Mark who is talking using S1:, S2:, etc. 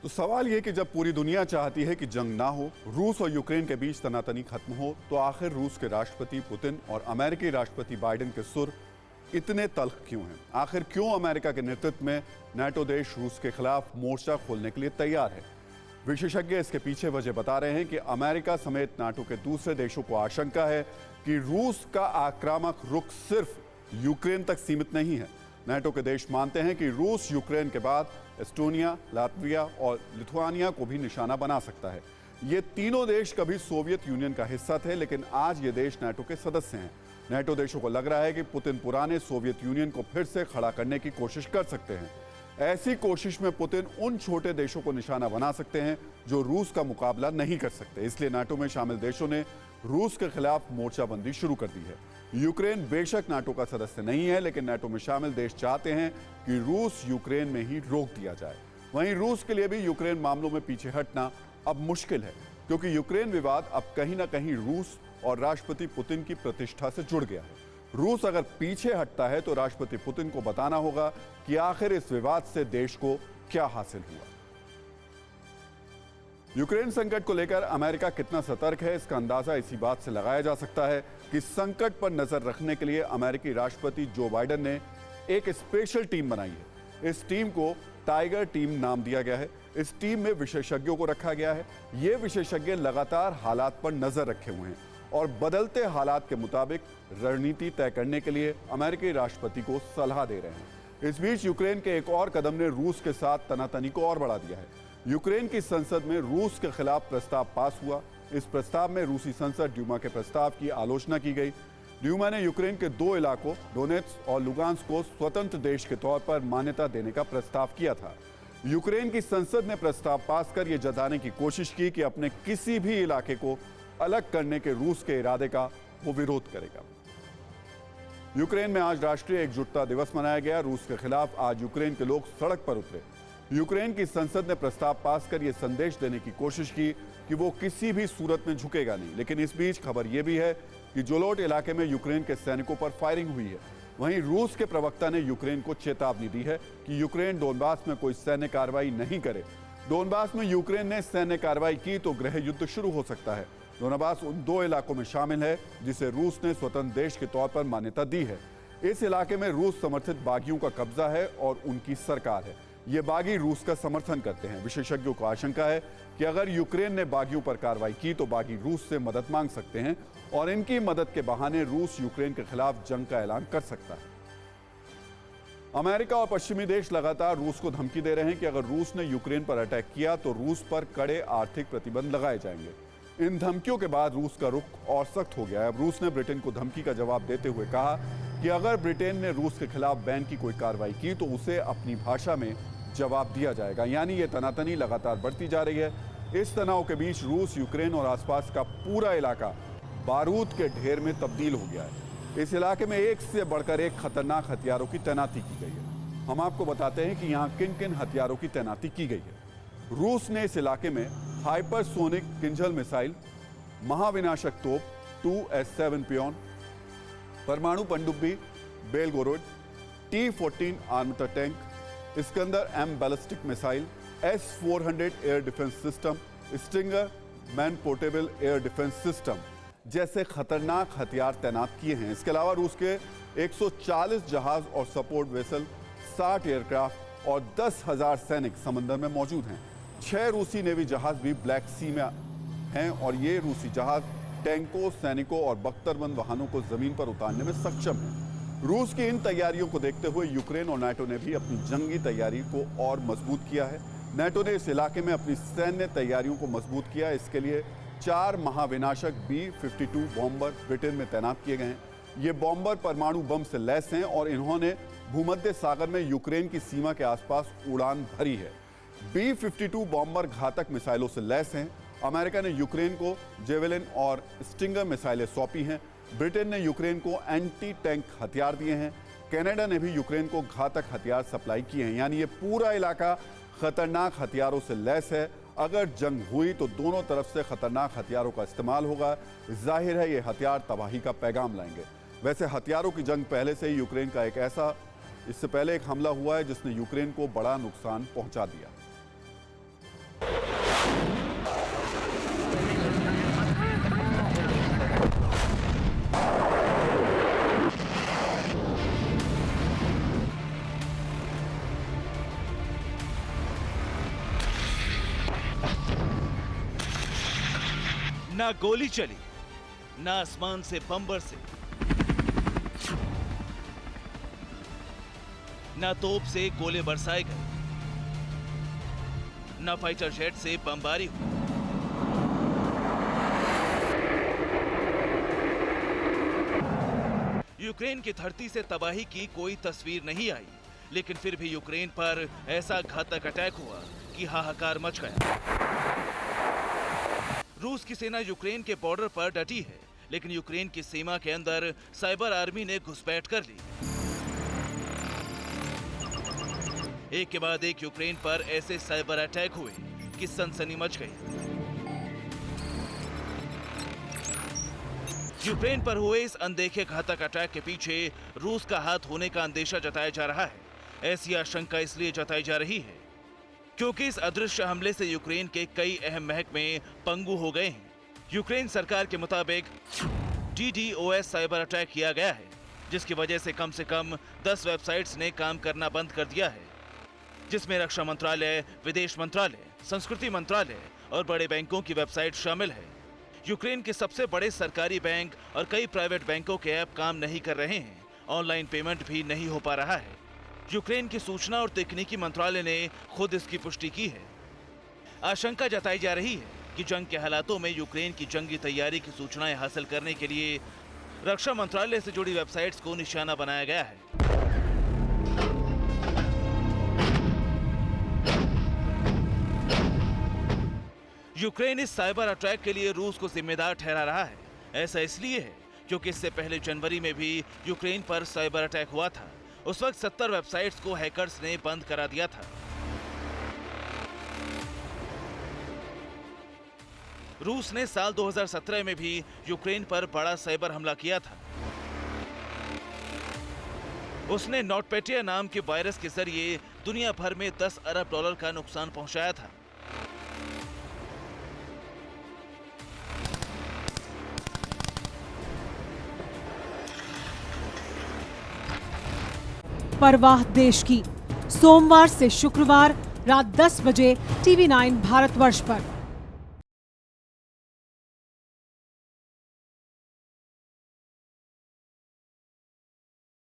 S1: तो सवाल ये कि जब पूरी दुनिया चाहती है कि जंग ना हो, रूस और यूक्रेन के बीच तनातनी खत्म हो, तो आखिर रूस के राष्ट्रपति पुतिन और अमेरिकी राष्ट्रपति बाइडेन के सुर इतने तल्ख क्यों हैं? आखिर क्यों अमेरिका के नेतृत्व में नाटो देश रूस के खिलाफ मोर्चा खोलने के लिए तैयार है? विशेषज्ञ इसके पीछे वजह बता रहे हैं कि अमेरिका समेत नाटो के दूसरे देशों को आशंका है कि रूस का आक्रामक रुख सिर्फ यूक्रेन तक सीमित नहीं है। नाटो के देश मानते हैं कि रूस यूक्रेन के बाद एस्टोनिया, लातविया और लिथुआनिया को भी निशाना बना सकता है। ये तीनों देश कभी सोवियत यूनियन का हिस्सा थे, लेकिन आज ये देश नाटो के सदस्य हैं। नाटो देशों को लग रहा है कि पुतिन पुराने सोवियत यूनियन को फिर से खड़ा करने की कोशिश कर सकते हैं। ऐसी कोशिश में पुतिन उन छोटे देशों को निशाना बना सकते हैं जो रूस का मुकाबला नहीं कर सकते। इसलिए नाटो में शामिल देशों ने रूस के खिलाफ मोर्चाबंदी शुरू कर दी है। यूक्रेन बेशक नाटो का सदस्य नहीं है, लेकिन नाटो में शामिल देश चाहते हैं कि रूस यूक्रेन में ही रोक दिया जाए। वहीं रूस के लिए भी यूक्रेन मामलों में पीछे हटना अब मुश्किल है, क्योंकि यूक्रेन विवाद अब कहीं ना कहीं रूस और राष्ट्रपति पुतिन की प्रतिष्ठा से जुड़ गया है। रूस अगर पीछे हटता है तो राष्ट्रपति पुतिन को बताना होगा कि आखिर इस विवाद से देश को क्या हासिल हुआ। यूक्रेन संकट को लेकर अमेरिका कितना सतर्क है, इसका अंदाजा इसी बात से लगाया जा सकता है कि संकट पर नजर रखने के लिए अमेरिकी राष्ट्रपति जो बाइडेन ने एक स्पेशल टीम बनाई है। इस टीम को टाइगर टीम नाम दिया गया है। इस टीम में विशेषज्ञों को रखा गया है। ये विशेषज्ञ लगातार हालात पर नजर रखे हुए हैं और बदलते हालात के मुताबिक रणनीति तय करने के लिए अमेरिकी राष्ट्रपति को सलाह दे रहे हैं। इस बीच यूक्रेन के एक और कदम ने रूस के साथ तनातनी को और बढ़ा दिया है। यूक्रेन की संसद में रूस के खिलाफ प्रस्ताव पास हुआ। इस प्रस्ताव में रूसी संसद ड्यूमा के प्रस्ताव की आलोचना की गई। ड्यूमा ने यूक्रेन के दो इलाकों डोनेट्स्क और लुगांस्क को स्वतंत्र देश के तौर पर मान्यता देने का प्रस्ताव किया था। यूक्रेन की संसद ने प्रस्ताव पास कर यह जताने की कोशिश की कि अपने किसी भी इलाके को अलग करने के रूस के इरादे का वो विरोध करेगा। यूक्रेन में आज राष्ट्रीय एकजुटता दिवस मनाया गया। रूस के खिलाफ आज यूक्रेन के लोग सड़क पर उतरे। यूक्रेन की संसद ने प्रस्ताव पास कर यह संदेश देने की कोशिश की कि वो किसी भी सूरत में झुकेगा नहीं। लेकिन इस बीच खबर यह भी है कि जोलोट इलाके में यूक्रेन के सैनिकों पर फायरिंग हुई है। वहीं रूस के प्रवक्ता ने यूक्रेन को चेतावनी दी है कि यूक्रेन डोनबास में कोई सैन्य कार्रवाई नहीं करे। डोनबास में यूक्रेन ने सैन्य कार्रवाई की तो गृह युद्ध शुरू हो सकता है। डोनबास उन दो इलाकों में शामिल है जिसे रूस ने स्वतंत्र देश के तौर पर मान्यता दी है। इस इलाके में रूस समर्थित बागियों का कब्जा है और उनकी सरकार है। ये बागी रूस का समर्थन करते हैं। विशेषज्ञों को आशंका है कि अगर यूक्रेन ने बागियों पर कार्रवाई की तो बागी रूस से मदद मांग सकते हैं और इनकी मदद के बहाने रूस यूक्रेन के खिलाफ जंग का ऐलान कर सकता है। अमेरिका और पश्चिमी देश लगातार रूस को धमकी दे रहे हैं कि अगर रूस ने यूक्रेन पर अटैक किया तो रूस पर कड़े आर्थिक प्रतिबंध लगाए जाएंगे। इन धमकियों के बाद रूस का रुख और सख्त हो गया है। अब रूस ने ब्रिटेन को धमकी का जवाब देते हुए कहा कि अगर ब्रिटेन ने रूस के खिलाफ बैन की कोई कार्रवाई की तो उसे अपनी भाषा में जवाब दिया जाएगा। यानी ये तनातनी लगातार बढ़ती जा रही है। इस तनाव के बीच रूस, यूक्रेन और आसपास का पूरा इलाका बारूद के ढेर में तब्दील हो गया है। इस इलाके में एक से बढ़कर एक खतरनाक हथियारों की तैनाती की गई है। हम आपको बताते हैं कि यहाँ किन किन हथियारों की तैनाती की गई है। रूस ने इस इलाके में हाइपरसोनिक किंजल मिसाइल, महाविनाशक तोप 2S7 पियोन, परमाणु पनडुब्बी Belgorod, T-14 armour tank, Iskander M ballistic missile, S-400 air defence system, stinger man portable air defence system जैसे खतरनाक हथियार तैनात किए हैं। इसके अलावा रूस के 140 जहाज और सपोर्ट वेसल, 60 एयरक्राफ्ट और 10,000 सैनिक समंदर में मौजूद हैं। 6 रूसी नेवी जहाज भी ब्लैक सी में हैं और ये रूसी जहाज टैंकों, सैनिकों और बख्तरबंद वाहनों को जमीन पर उतारने में सक्षम हैं। रूस की इन तैयारियों को देखते हुए यूक्रेन और नाटो ने भी अपनी जंगी तैयारी को और मजबूत किया है। नाटो ने इस इलाके में अपनी सैन्य तैयारियों को मजबूत किया। इसके लिए 4 महाविनाशक B-52 बॉम्बर ब्रिटेन में तैनात किए गए हैं। ये बॉम्बर परमाणु बम से लैस हैं और इन्होंने भूमध्य सागर में यूक्रेन की सीमा के आसपास उड़ान भरी है। B-52 बॉम्बर घातक मिसाइलों से लैस हैं। अमेरिका ने यूक्रेन को जेवेलिन और स्टिंगर मिसाइलें सौंपी हैं। ब्रिटेन ने यूक्रेन को एंटी टैंक हथियार दिए हैं। कनाडा ने भी यूक्रेन को घातक हथियार सप्लाई किए हैं। यानी ये पूरा इलाका खतरनाक हथियारों से लैस है। अगर जंग हुई तो दोनों तरफ से खतरनाक हथियारों का इस्तेमाल होगा। जाहिर है ये हथियार तबाही का पैगाम लाएंगे। वैसे हथियारों की जंग पहले से ही यूक्रेन का इससे पहले एक हमला हुआ है जिसने यूक्रेन को बड़ा नुकसान पहुंचा दिया।
S2: ना गोली चली, ना आसमान से बम्बर से, ना तोप से गोले बरसाए गए, ना फाइटर जेट से बमबारी हुई। यूक्रेन की धरती से तबाही की कोई तस्वीर नहीं आई, लेकिन फिर भी यूक्रेन पर ऐसा घातक अटैक हुआ कि हाहाकार मच गया। रूस की सेना यूक्रेन के बॉर्डर पर डटी है, लेकिन यूक्रेन की सीमा के अंदर साइबर आर्मी ने घुसपैठ कर ली। एक के बाद एक यूक्रेन पर ऐसे साइबर अटैक हुए कि सनसनी मच गई। यूक्रेन पर हुए इस अनदेखे घातक अटैक के पीछे रूस का हाथ होने का अंदेशा जताया जा रहा है। ऐसी आशंका इसलिए जताई जा रही है क्योंकि इस अदृश्य हमले से यूक्रेन के कई अहम महकमे पंगु हो गए हैं। यूक्रेन सरकार के मुताबिक DDoS साइबर अटैक किया गया है, जिसकी वजह से कम 10 वेबसाइट्स ने काम करना बंद कर दिया है, जिसमें रक्षा मंत्रालय, विदेश मंत्रालय, संस्कृति मंत्रालय और बड़े बैंकों की वेबसाइट शामिल है। यूक्रेन के सबसे बड़े सरकारी बैंक और कई प्राइवेट बैंकों के ऐप काम नहीं कर रहे हैं। ऑनलाइन पेमेंट भी नहीं हो पा रहा है। यूक्रेन की सूचना और तकनीकी मंत्रालय ने खुद इसकी पुष्टि की है। आशंका जताई जा रही है कि जंग के हालातों में यूक्रेन की जंगी तैयारी की सूचनाएं हासिल करने के लिए रक्षा मंत्रालय से जुड़ी वेबसाइट्स को निशाना बनाया गया है। यूक्रेन इस साइबर अटैक के लिए रूस को जिम्मेदार ठहरा रहा है। ऐसा इसलिए है क्योंकि इससे पहले जनवरी में भी यूक्रेन पर साइबर अटैक हुआ था। उस वक्त 70 वेबसाइट्स को हैकर्स ने बंद करा दिया था। रूस ने साल 2017 में भी यूक्रेन पर बड़ा साइबर हमला किया था। उसने नॉटपेटिया नाम के वायरस के जरिए दुनिया भर में $10 अरब का नुकसान पहुंचाया था।
S3: परवाह देश की, सोमवार से शुक्रवार रात 10 बजे TV9 भारतवर्ष पर।